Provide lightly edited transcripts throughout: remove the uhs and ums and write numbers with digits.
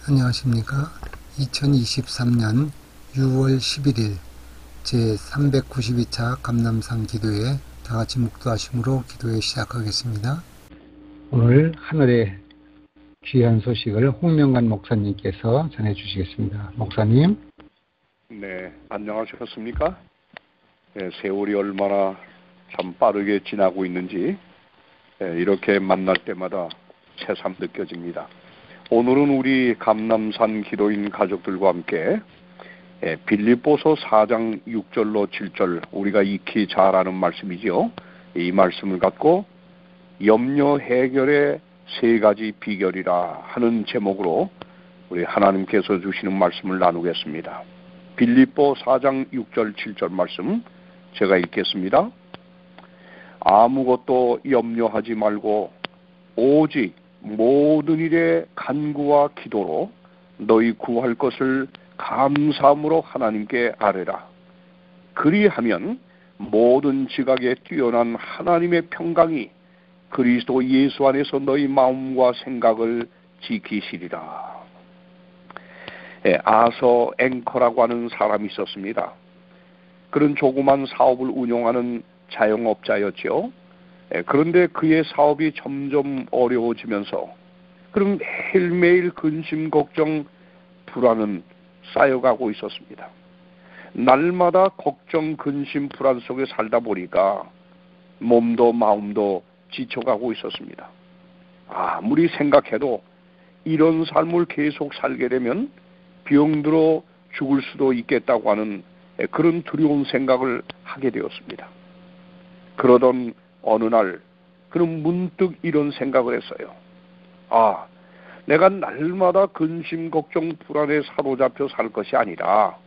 안녕하십니까. 2023년 6월 11일 제392차 감람산 기도회 다같이 묵도하심으로 기도회 시작하겠습니다. 오늘 하늘의 귀한 소식을 홍명관 목사님께서 전해주시겠습니다. 목사님. 네, 안녕하셨습니까? 네, 세월이 얼마나 참 빠르게 지나고 있는지 이렇게 만날 때마다 새삼 느껴집니다. 오늘은 우리 감람산 기도인 가족들과 함께 빌립보서 4장 6절로 7절 우리가 익히 잘 아는 말씀이죠. 이 말씀을 갖고 염려 해결의 세 가지 비결이라 하는 제목으로 우리 하나님께서 주시는 말씀을 나누겠습니다. 빌립보 4장 6절 7절 말씀 제가 읽겠습니다. 아무것도 염려하지 말고 오직 모든 일에 간구와 기도로 너희 구할 것을 감사함으로 하나님께 아뢰라. 그리하면 모든 지각에 뛰어난 하나님의 평강이 그리스도 예수 안에서 너희 마음과 생각을 지키시리라. 아서 앵커라고 하는 사람이 있었습니다. 그런 조그만 사업을 운영하는 자영업자였죠. 그런데 그의 사업이 점점 어려워지면서 그럼 매일매일 근심, 걱정, 불안은 쌓여가고 있었습니다. 날마다 걱정, 근심, 불안 속에 살다 보니까 몸도 마음도 지쳐가고 있었습니다. 아무리 생각해도 이런 삶을 계속 살게 되면 병들어 죽을 수도 있겠다고 하는 그런 두려운 생각을 하게 되었습니다. 그러던 어느 날 그는 문득 이런 생각을 했어요. 내가 날마다 근심, 걱정, 불안에 사로잡혀 살 것이 아니라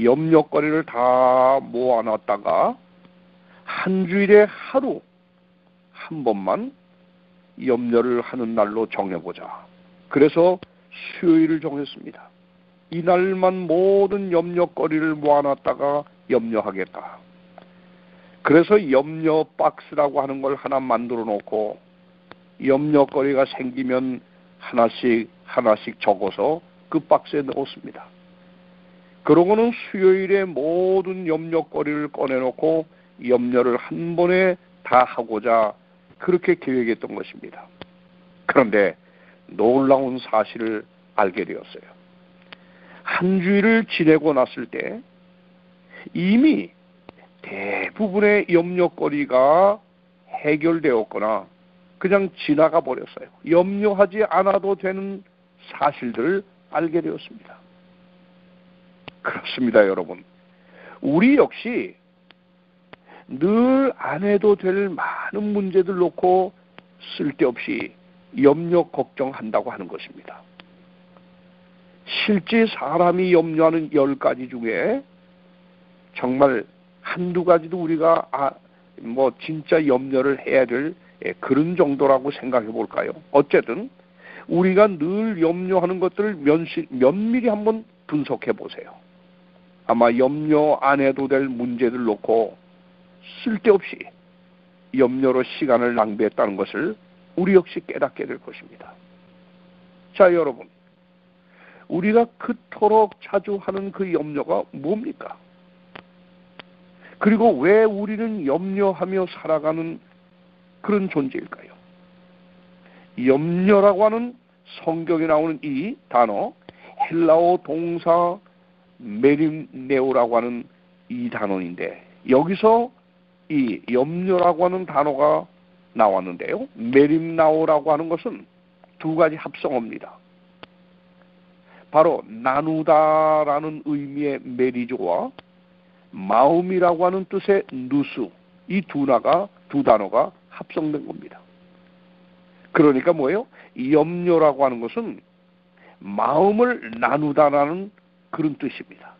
염려거리를 다 모아놨다가 한 주일에 하루 한 번만 염려를 하는 날로 정해보자. 그래서 수요일을 정했습니다. 이날만 모든 염려거리를 모아놨다가 염려하겠다. 그래서 염려 박스라고 하는 걸 하나 만들어 놓고 염려거리가 생기면 하나씩 적어서 그 박스에 넣었습니다. 그러고는 수요일에 모든 염려거리를 꺼내놓고 염려를 한 번에 다 하고자 그렇게 계획했던 것입니다. 그런데 놀라운 사실을 알게 되었어요. 한 주일을 지내고 났을 때 이미 대부분의 염려거리가 해결되었거나 그냥 지나가 버렸어요. 염려하지 않아도 되는 사실들을 알게 되었습니다. 그렇습니다, 여러분. 우리 역시 늘 안 해도 될 많은 문제들 놓고 쓸데없이 염려, 걱정한다고 하는 것입니다. 실제 사람이 염려하는 10가지 중에 정말 한두 가지도 우리가 진짜 염려를 해야 될 그런 정도라고 생각해 볼까요? 어쨌든 우리가 늘 염려하는 것들을 면밀히 한번 분석해 보세요. 아마 염려 안 해도 될 문제들 놓고 쓸데없이 염려로 시간을 낭비했다는 것을 우리 역시 깨닫게 될 것입니다. 자, 여러분, 우리가 그토록 자주 하는 그 염려가 뭡니까? 그리고 왜 우리는 염려하며 살아가는 그런 존재일까요? 염려라고 하는 성경에 나오는 이 단어, 헬라어 동사 메림네오라고 하는 이 단어인데 여기서 이 염려라고 하는 단어가 나왔는데요. 메림나오라고 하는 것은 두 가지 합성어입니다. 바로 나누다라는 의미의 메리조와 마음이라고 하는 뜻의 누수, 이 두 단어가 합성된 겁니다. 그러니까 뭐예요? 염려라고 하는 것은 마음을 나누다라는 그런 뜻입니다.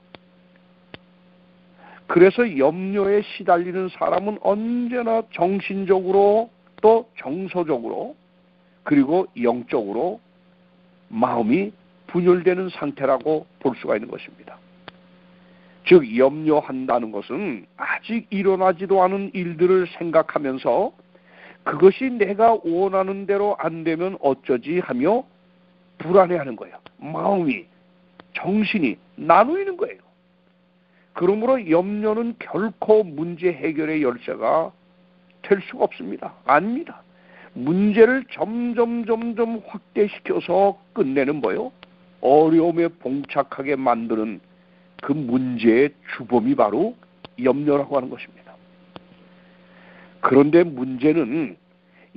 그래서 염려에 시달리는 사람은 언제나 정신적으로 또 정서적으로 그리고 영적으로 마음이 분열되는 상태라고 볼 수가 있는 것입니다. 즉 염려한다는 것은 아직 일어나지도 않은 일들을 생각하면서 그것이 내가 원하는 대로 안 되면 어쩌지 하며 불안해하는 거예요. 마음이, 정신이 나누이는 거예요. 그러므로 염려는 결코 문제 해결의 열쇠가 될 수가 없습니다. 아닙니다. 문제를 점점 확대시켜서 끝내는 뭐요? 어려움에 봉착하게 만드는 그 문제의 주범이 바로 염려라고 하는 것입니다. 그런데 문제는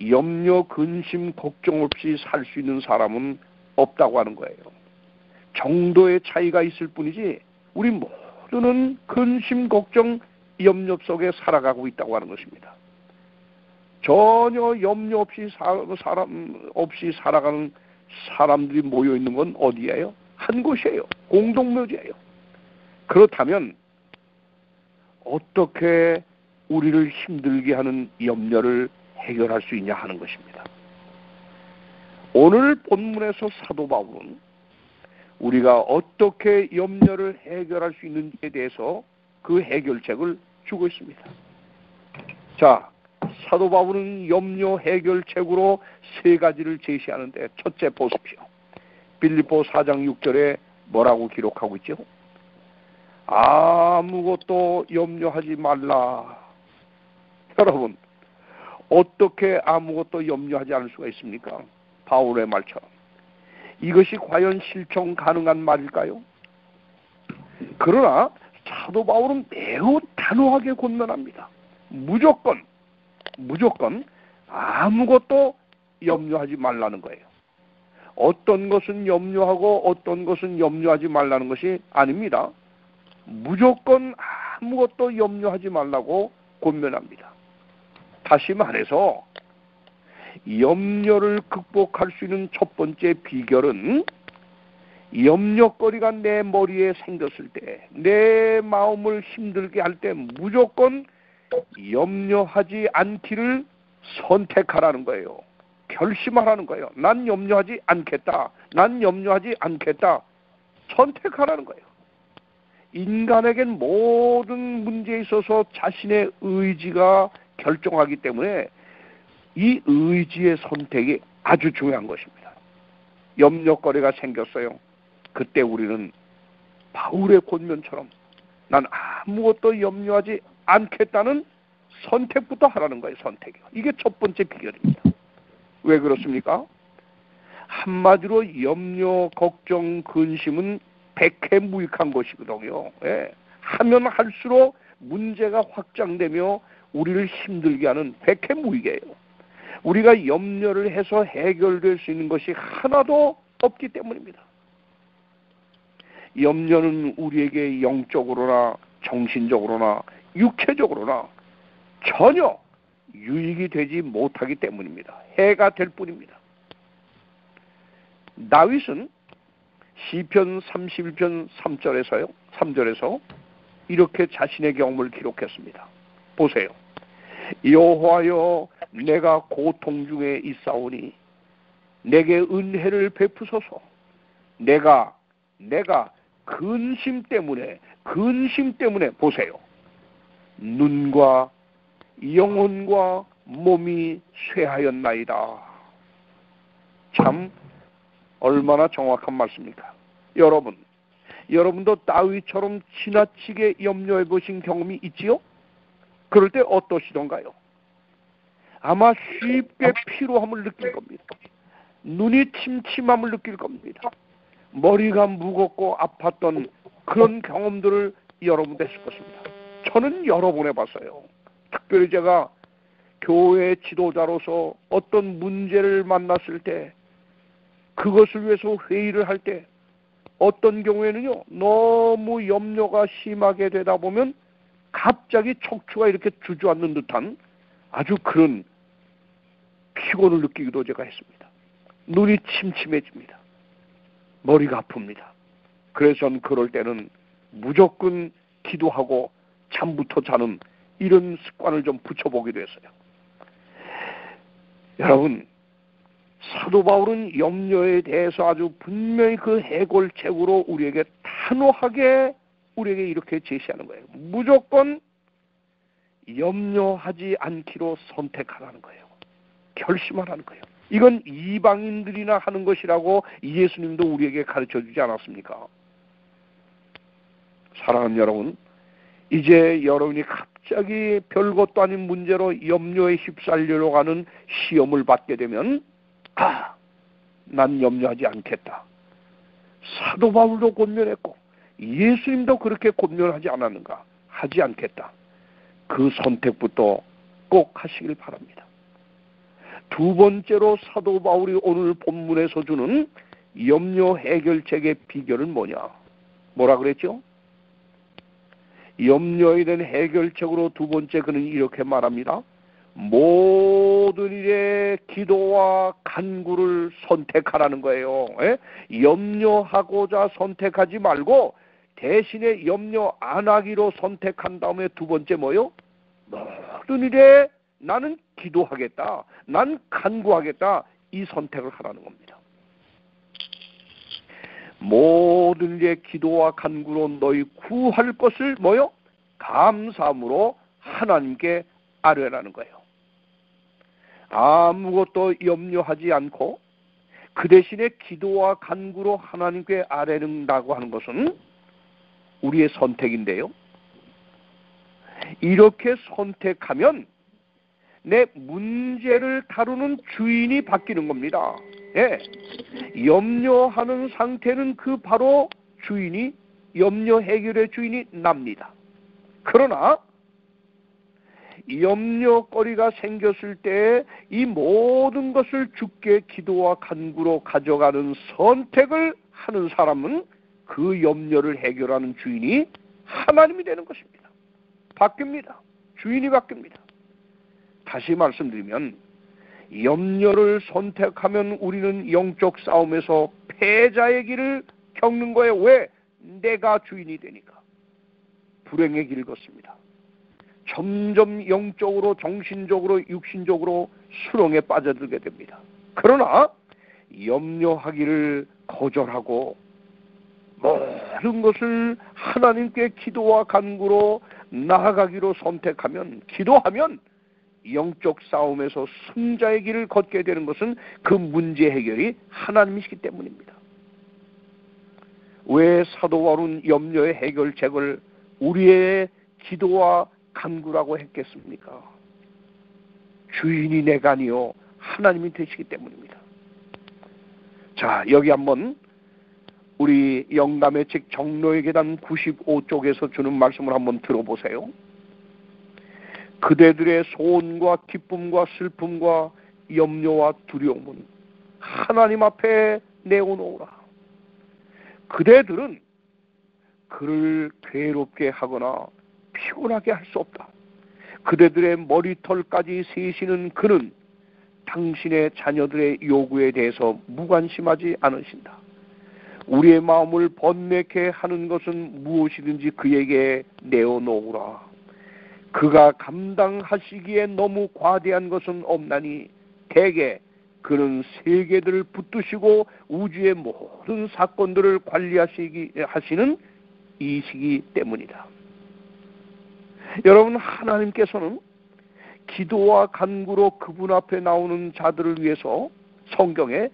염려, 근심, 걱정 없이 살 수 있는 사람은 없다고 하는 거예요. 정도의 차이가 있을 뿐이지 우리 모두는 근심, 걱정, 염려 속에 살아가고 있다고 하는 것입니다. 전혀 염려 없이 없이 살아가는 사람들이 모여 있는 건 어디예요? 한 곳이에요. 공동묘지예요. 그렇다면 어떻게 우리를 힘들게 하는 염려를 해결할 수 있냐 하는 것입니다. 오늘 본문에서 사도 바울은 우리가 어떻게 염려를 해결할 수 있는지에 대해서 그 해결책을 주고 있습니다. 자, 사도 바울은 염려 해결책으로 세 가지를 제시하는데, 첫째 보십시오. 빌립보 4장 6절에 뭐라고 기록하고 있죠? 아무것도 염려하지 말라. 여러분, 어떻게 아무것도 염려하지 않을 수가 있습니까? 바울의 말처럼. 이것이 과연 실천 가능한 말일까요? 그러나 사도 바울은 매우 단호하게 권면합니다. 무조건 아무것도 염려하지 말라는 거예요. 어떤 것은 염려하고 어떤 것은 염려하지 말라는 것이 아닙니다. 무조건 아무것도 염려하지 말라고 권면합니다. 다시 말해서 염려를 극복할 수 있는 첫 번째 비결은 염려거리가 내 머리에 생겼을 때, 내 마음을 힘들게 할 때 무조건 염려하지 않기를 선택하라는 거예요. 결심하라는 거예요. 난 염려하지 않겠다. 난 염려하지 않겠다. 선택하라는 거예요. 인간에겐 모든 문제에 있어서 자신의 의지가 결정하기 때문에 이 의지의 선택이 아주 중요한 것입니다. 염려거리가 생겼어요. 그때 우리는 바울의 권면처럼 난 아무것도 염려하지 않겠다는 선택부터 하라는 거예요. 선택이요. 이게 첫 번째 비결입니다. 왜 그렇습니까? 한마디로 염려, 걱정, 근심은 백해무익한 것이거든요. 예. 하면 할수록 문제가 확장되며 우리를 힘들게 하는 백해무익이에요. 우리가 염려를 해서 해결될 수 있는 것이 하나도 없기 때문입니다. 염려는 우리에게 영적으로나 정신적으로나 육체적으로나 전혀 유익이 되지 못하기 때문입니다. 해가 될 뿐입니다. 다윗은 시편 31편 3절에서 이렇게 자신의 경험을 기록했습니다. 보세요. 여호와여, 내가 고통 중에 있사오니 내게 은혜를 베푸소서. 내가 근심 때문에 보세요. 눈과 영혼과 몸이 쇠하였나이다. 참 얼마나 정확한 말씀입니까? 여러분도 다윗처럼 지나치게 염려해 보신 경험이 있지요? 그럴 때 어떠시던가요? 아마 쉽게 피로함을 느낄 겁니다. 눈이 침침함을 느낄 겁니다. 머리가 무겁고 아팠던 그런 경험들을 여러분도 했을 것입니다. 저는 여러 번 해봤어요. 특별히 제가 교회 지도자로서 어떤 문제를 만났을 때, 그것을 위해서 회의를 할 때 어떤 경우에는요, 너무 염려가 심하게 되다 보면 갑자기 척추가 이렇게 주저앉는 듯한 아주 그런 피곤을 느끼기도 제가 했습니다. 눈이 침침해집니다. 머리가 아픕니다. 그래서 저는 그럴 때는 무조건 기도하고 잠부터 자는 이런 습관을 좀 붙여보기도 했어요. 여러분, 사도 바울은 염려에 대해서 아주 분명히 그 해결책으로 우리에게 단호하게 우리에게 이렇게 제시하는 거예요. 무조건 염려하지 않기로 선택하라는 거예요. 결심하라는 거예요. 이건 이방인들이나 하는 것이라고 예수님도 우리에게 가르쳐 주지 않았습니까? 사랑하는 여러분, 이제 여러분이 갑자기 별것도 아닌 문제로 염려에 휩쓸려고 하는 시험을 받게 되면 난 염려하지 않겠다. 사도 바울도 권면했고 예수님도 그렇게 권면하지 않았는가? 하지 않겠다. 그 선택부터 꼭 하시길 바랍니다. 두 번째로 사도 바울이 오늘 본문에서 주는 염려 해결책의 비결은 뭐냐? 뭐라 그랬죠? 염려에 대한 해결책으로 두 번째 그는 이렇게 말합니다. 모든 일에 기도와 간구를 선택하라는 거예요. 염려하고자 선택하지 말고 대신에 염려 안 하기로 선택한 다음에 두 번째 뭐요? 모든 일에 나는 기도하겠다. 난 간구하겠다. 이 선택을 하라는 겁니다. 모든 일에 기도와 간구로 너희 구할 것을 뭐요? 감사함으로 하나님께 아뢰라는 거예요. 아무것도 염려하지 않고 그 대신에 기도와 간구로 하나님께 아뢰는다고 하는 것은 우리의 선택인데요. 이렇게 선택하면 내 문제를 다루는 주인이 바뀌는 겁니다. 예. 염려하는 상태는 그 바로 주인이, 염려 해결의 주인이 납니다. 그러나 염려거리가 생겼을 때 이 모든 것을 주께 기도와 간구로 가져가는 선택을 하는 사람은 그 염려를 해결하는 주인이 하나님이 되는 것입니다. 바뀝니다. 주인이 바뀝니다. 다시 말씀드리면 염려를 선택하면 우리는 영적 싸움에서 패자의 길을 겪는 거예요. 왜? 내가 주인이 되니까. 불행의 길을 걷습니다. 점점 영적으로, 정신적으로, 육신적으로 수렁에 빠져들게 됩니다. 그러나 염려하기를 거절하고 모든 것을 하나님께 기도와 간구로 나아가기로 선택하면, 기도하면 영적 싸움에서 승자의 길을 걷게 되는 것은 그 문제 해결이 하나님이시기 때문입니다. 왜 사도 바울은 염려의 해결책을 우리의 기도와 간구라고 했겠습니까? 주인이 내가 아니요 하나님이 되시기 때문입니다. 자, 여기 한번 우리 영감의 책 정로의 계단 95쪽에서 주는 말씀을 한번 들어보세요. 그대들의 소원과 기쁨과 슬픔과 염려와 두려움은 하나님 앞에 내어놓으라. 그대들은 그를 괴롭게 하거나 피곤하게 할 수 없다. 그대들의 머리털까지 세시는 그는 당신의 자녀들의 요구에 대해서 무관심하지 않으신다. 우리의 마음을 번뇌케 하는 것은 무엇이든지 그에게 내어놓으라. 그가 감당하시기에 너무 과대한 것은 없나니 대개 그는 세계들을 붙드시고 우주의 모든 사건들을 관리하시는 이시기 때문이다. 여러분, 하나님께서는 기도와 간구로 그분 앞에 나오는 자들을 위해서 성경에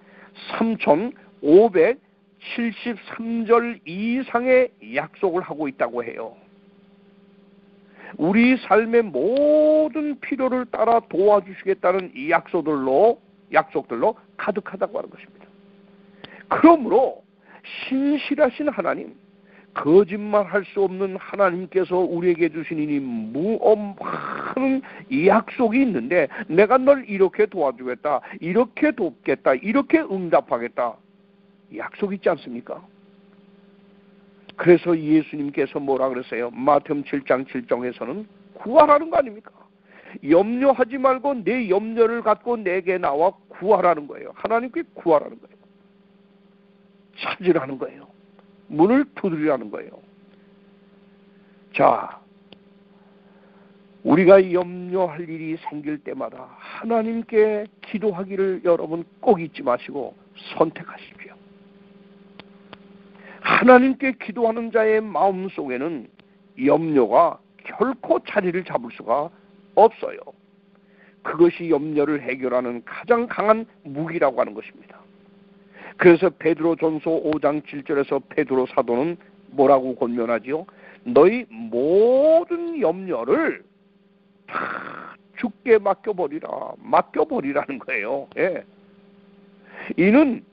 3573절 이상의 약속을 하고 있다고 해요. 우리 삶의 모든 필요를 따라 도와주시겠다는 이 약속들로 가득하다고 하는 것입니다. 그러므로 신실하신 하나님, 거짓말할 수 없는 하나님께서 우리에게 주신 이 무엄한 약속이 있는데 내가 널 이렇게 도와주겠다, 이렇게 돕겠다, 이렇게 응답하겠다, 약속이 있지 않습니까? 그래서 예수님께서 뭐라 그랬어요? 마태복음 7장 7절에서는 구하라는 거 아닙니까? 염려하지 말고 내 염려를 갖고 내게 나와 구하라는 거예요. 하나님께 구하라는 거예요. 찾으라는 거예요. 문을 두드리라는 거예요. 자, 우리가 염려할 일이 생길 때마다 하나님께 기도하기를 여러분 꼭 잊지 마시고 선택하십시오. 하나님께 기도하는 자의 마음속에는 염려가 결코 자리를 잡을 수가 없어요. 그것이 염려를 해결하는 가장 강한 무기라고 하는 것입니다. 그래서 베드로전서 5장 7절에서 베드로 사도는 뭐라고 권면하지요? 너희 모든 염려를 다 주께 맡겨버리라는 거예요. 예. 이는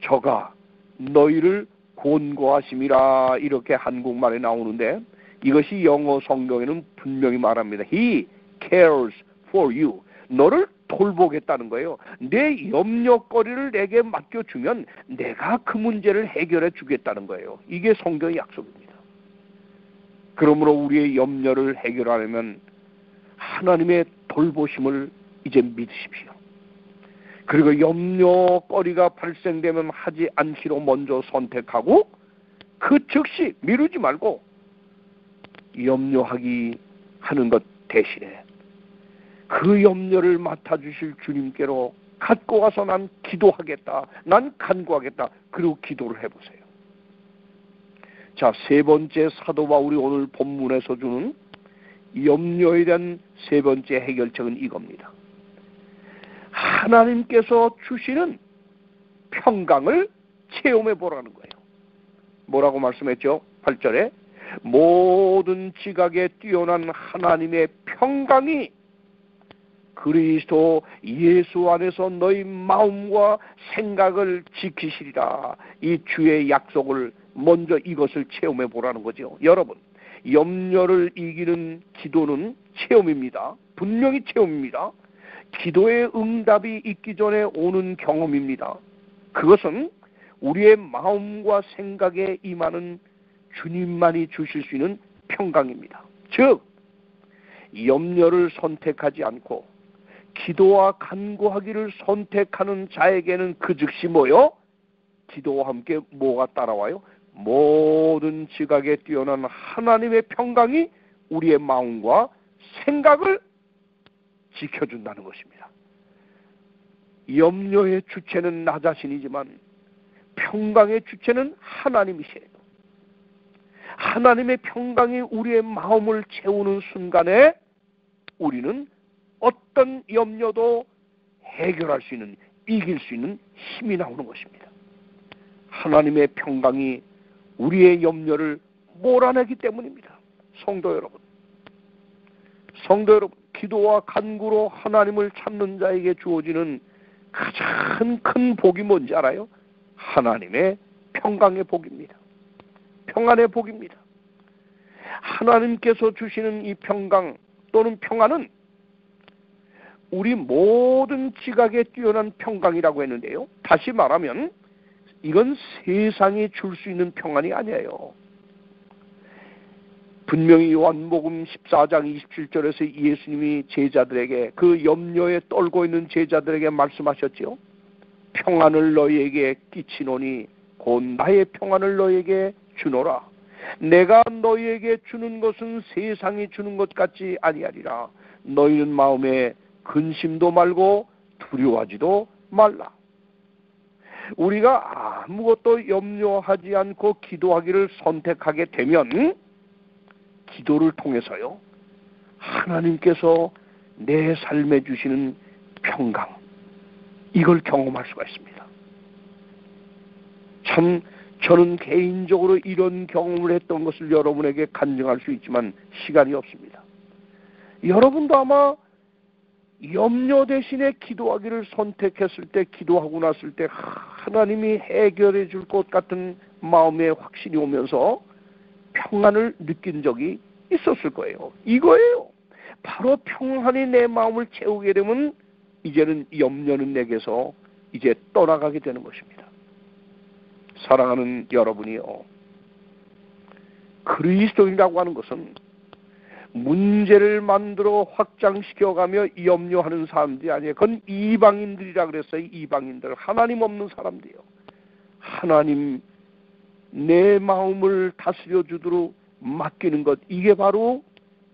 저가 너희를 권고하심이라, 이렇게 한국말에 나오는데 이것이 영어 성경에는 분명히 말합니다. He cares for you. 너를 돌보겠다는 거예요. 내 염려거리를 내게 맡겨주면 내가 그 문제를 해결해 주겠다는 거예요. 이게 성경의 약속입니다. 그러므로 우리의 염려를 해결하려면 하나님의 돌보심을 이제 믿으십시오. 그리고 염려거리가 발생되면 하지 않기로 먼저 선택하고 그 즉시 미루지 말고 염려하기 하는 것 대신에 그 염려를 맡아주실 주님께로 갖고 가서 난 기도하겠다, 난 간구하겠다, 그리고 기도를 해보세요. 자, 세 번째 사도 바울이 오늘 본문에서 주는 염려에 대한 세 번째 해결책은 이겁니다. 하나님께서 주시는 평강을 체험해 보라는 거예요. 뭐라고 말씀했죠? 8절에 모든 지각에 뛰어난 하나님의 평강이 그리스도 예수 안에서 너희 마음과 생각을 지키시리라. 이 주의 약속을 먼저 이것을 체험해 보라는 거죠. 여러분, 염려를 이기는 기도는 체험입니다. 분명히 체험입니다. 기도의 응답이 있기 전에 오는 경험입니다. 그것은 우리의 마음과 생각에 임하는 주님만이 주실 수 있는 평강입니다. 즉, 염려를 선택하지 않고 기도와 간구하기를 선택하는 자에게는 그 즉시 뭐요? 기도와 함께 뭐가 따라와요? 모든 지각에 뛰어난 하나님의 평강이 우리의 마음과 생각을 지켜준다는 것입니다. 염려의 주체는 나 자신이지만 평강의 주체는 하나님이세요. 하나님의 평강이 우리의 마음을 채우는 순간에 우리는 어떤 염려도 해결할 수 있는, 이길 수 있는 힘이 나오는 것입니다. 하나님의 평강이 우리의 염려를 몰아내기 때문입니다. 성도 여러분, 기도와 간구로 하나님을 찾는 자에게 주어지는 가장 큰 복이 뭔지 알아요? 하나님의 평강의 복입니다. 평안의 복입니다. 하나님께서 주시는 이 평강 또는 평안은 우리 모든 지각에 뛰어난 평강이라고 했는데요. 다시 말하면 이건 세상이 줄 수 있는 평안이 아니에요. 분명히 요한복음 14장 27절에서 예수님이 제자들에게, 그 염려에 떨고 있는 제자들에게 말씀하셨죠. 평안을 너희에게 끼치노니 곧 나의 평안을 너희에게 주노라. 내가 너희에게 주는 것은 세상이 주는 것 같지 아니하리라. 너희는 마음에 근심도 말고 두려워하지도 말라. 우리가 아무것도 염려하지 않고 기도하기를 선택하게 되면 기도를 통해서요, 하나님께서 내 삶에 주시는 평강, 이걸 경험할 수가 있습니다. 참 저는 개인적으로 이런 경험을 했던 것을 여러분에게 간증할 수 있지만 시간이 없습니다. 여러분도 아마 염려 대신에 기도하기를 선택했을 때, 기도하고 났을 때 하나님이 해결해 줄 것 같은 마음의 확신이 오면서 평안을 느낀 적이 있었을 거예요. 이거예요. 바로 평안이 내 마음을 채우게 되면 이제는 염려는 내게서 이제 떠나가게 되는 것입니다. 사랑하는 여러분이요, 그리스도인이라고 하는 것은 문제를 만들어 확장시켜가며 염려하는 사람들이 아니에요. 그건 이방인들이라 그랬어요. 이방인들, 하나님 없는 사람들이요. 하나님 내 마음을 다스려 주도록 맡기는 것, 이게 바로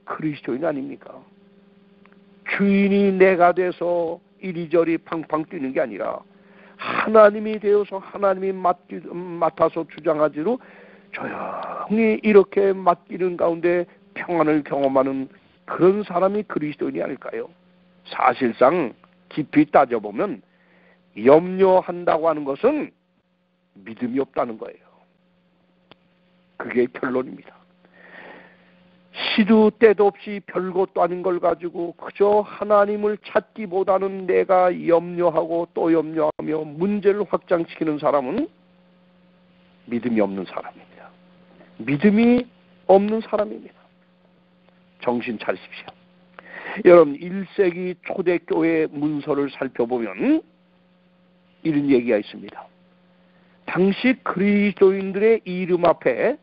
그리스도인 아닙니까? 주인이 내가 돼서 이리저리 팡팡 뛰는 게 아니라 하나님이 되어서 하나님이 맡아서 주장하지로 조용히 이렇게 맡기는 가운데 평안을 경험하는 그런 사람이 그리스도인이 아닐까요? 사실상 깊이 따져보면 염려한다고 하는 것은 믿음이 없다는 거예요. 그게 결론입니다. 시도 때도 없이 별것도 아닌 걸 가지고 그저 하나님을 찾기보다는 내가 염려하고 또 염려하며 문제를 확장시키는 사람은 믿음이 없는 사람입니다. 믿음이 없는 사람입니다. 정신 차리십시오. 여러분 1세기 초대교회 문서를 살펴보면 이런 얘기가 있습니다. 당시 그리스도인들의 이름 앞에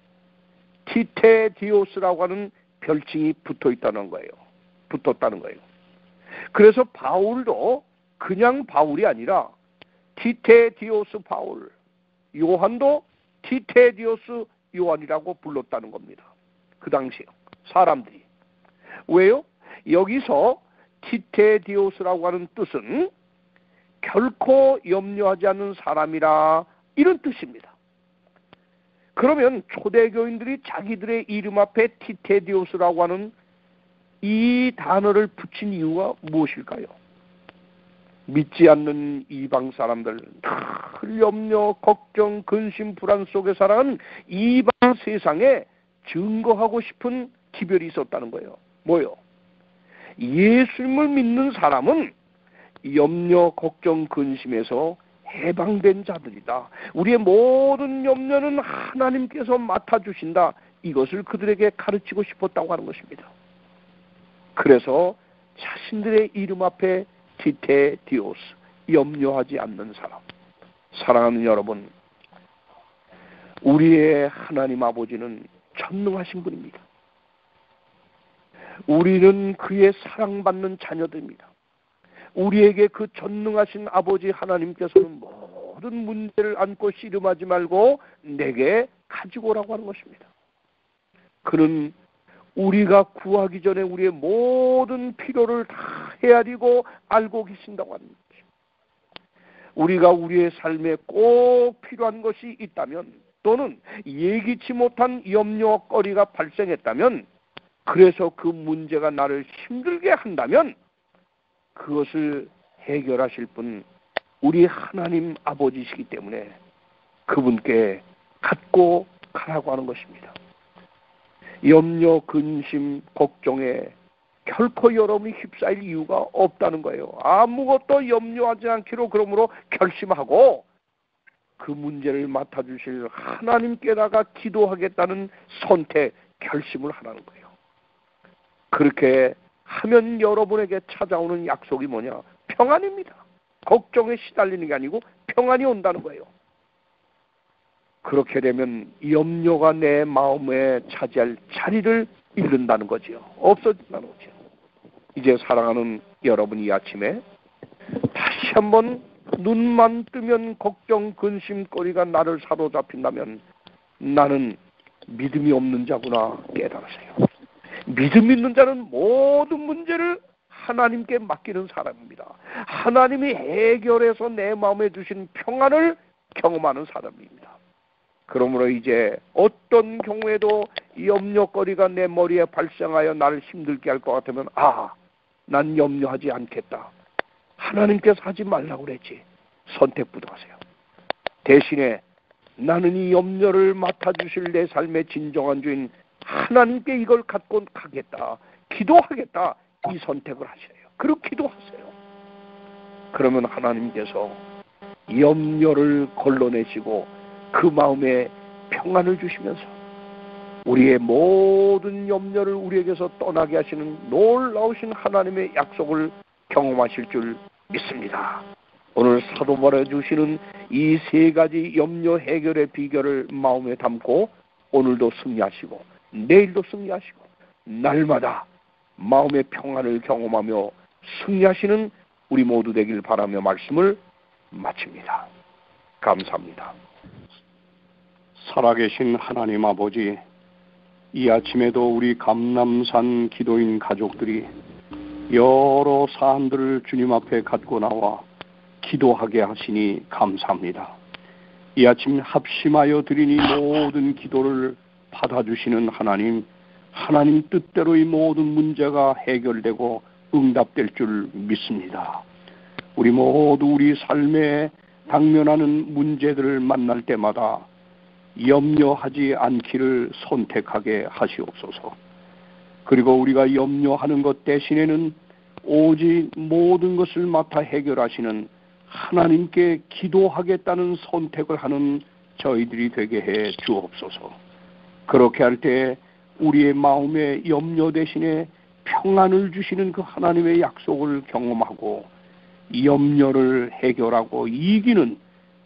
티테디오스라고 하는 별칭이 붙었다는 거예요. 그래서 바울도 그냥 바울이 아니라 티테디오스 바울, 요한도 티테디오스 요한이라고 불렀다는 겁니다. 그 당시에 사람들이. 왜요? 여기서 티테디오스라고 하는 뜻은 결코 염려하지 않는 사람이라 이런 뜻입니다. 그러면 초대교인들이 자기들의 이름 앞에 티테디오스라고 하는 이 단어를 붙인 이유가 무엇일까요? 믿지 않는 이방 사람들, 늘 염려, 걱정, 근심, 불안 속에 살아가는 이방 세상에 증거하고 싶은 기별이 있었다는 거예요. 뭐요? 예수님을 믿는 사람은 염려, 걱정, 근심에서 해방된 자들이다. 우리의 모든 염려는 하나님께서 맡아주신다. 이것을 그들에게 가르치고 싶었다고 하는 것입니다. 그래서 자신들의 이름 앞에 티테디오스, 염려하지 않는 사람. 사랑하는 여러분, 우리의 하나님 아버지는 전능하신 분입니다. 우리는 그의 사랑받는 자녀들입니다. 우리에게 그 전능하신 아버지 하나님께서는 모든 문제를 안고 씨름하지 말고 내게 가지고 오라고 하는 것입니다. 그는 우리가 구하기 전에 우리의 모든 필요를 다 헤아리고 알고 계신다고 하는 것입니다. 우리가 우리의 삶에 꼭 필요한 것이 있다면 또는 예기치 못한 염려거리가 발생했다면 그래서 그 문제가 나를 힘들게 한다면 그것을 해결하실 분 우리 하나님 아버지시기 때문에 그분께 갖고 가라고 하는 것입니다. 염려, 근심, 걱정에 결코 여러분이 휩싸일 이유가 없다는 거예요. 아무것도 염려하지 않기로 그러므로 결심하고 그 문제를 맡아주실 하나님께다가 기도하겠다는 선택, 결심을 하라는 거예요. 그렇게 하면 여러분에게 찾아오는 약속이 뭐냐? 평안입니다. 걱정에 시달리는 게 아니고 평안이 온다는 거예요. 그렇게 되면 염려가 내 마음에 차지할 자리를 잃는다는 거지요. 없어진다는 거죠. 이제 사랑하는 여러분, 이 아침에 다시 한번 눈만 뜨면 걱정, 근심거리가 나를 사로잡힌다면 나는 믿음이 없는 자구나 깨달으세요. 믿음 있는 자는 모든 문제를 하나님께 맡기는 사람입니다. 하나님이 해결해서 내 마음에 주신 평안을 경험하는 사람입니다. 그러므로 이제 어떤 경우에도 염려거리가 내 머리에 발생하여 나를 힘들게 할 것 같으면 난 염려하지 않겠다. 하나님께서 하지 말라고 그랬지. 선택부터 하세요. 대신에 나는 이 염려를 맡아주실 내 삶의 진정한 주인 하나님께 이걸 갖고 가겠다. 기도하겠다. 이 선택을 하셔요. 그리고 기도하세요. 그러면 하나님께서 염려를 걸러내시고 그 마음에 평안을 주시면서 우리의 모든 염려를 우리에게서 떠나게 하시는 놀라우신 하나님의 약속을 경험하실 줄 믿습니다. 오늘 사도 바울이 주시는 이 세 가지 염려 해결의 비결을 마음에 담고 오늘도 승리하시고 내일도 승리하시고 날마다 마음의 평안을 경험하며 승리하시는 우리 모두 되길 바라며 말씀을 마칩니다. 감사합니다. 살아계신 하나님 아버지, 이 아침에도 우리 감람산 기도인 가족들이 여러 사안들을 주님 앞에 갖고 나와 기도하게 하시니 감사합니다. 이 아침 합심하여 드리니 모든 기도를 받아주시는 하나님 뜻대로 이 모든 문제가 해결되고 응답될 줄 믿습니다. 우리 모두 우리 삶에 당면하는 문제들을 만날 때마다 염려하지 않기를 선택하게 하시옵소서. 그리고 우리가 염려하는 것 대신에는 오직 모든 것을 맡아 해결하시는 하나님께 기도하겠다는 선택을 하는 저희들이 되게 해 주옵소서. 그렇게 할 때 우리의 마음에 염려 대신에 평안을 주시는 그 하나님의 약속을 경험하고 염려를 해결하고 이기는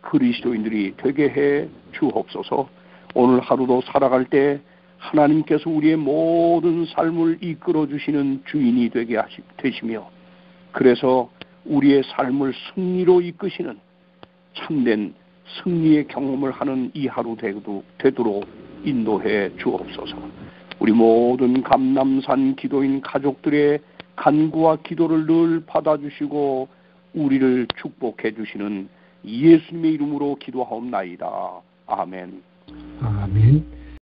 그리스도인들이 되게 해 주옵소서. 오늘 하루도 살아갈 때 하나님께서 우리의 모든 삶을 이끌어 주시는 주인이 되게 되시며, 그래서 우리의 삶을 승리로 이끄시는 참된 승리의 경험을 하는 이 하루 되도록 인도해 주옵소서. 우리 모든 감남산 기도인 가족들의 간구와 기도를 늘 받아주시고 우리를 축복해 주시는 예수님의 이름으로 기도하옵나이다. 아멘. 아멘.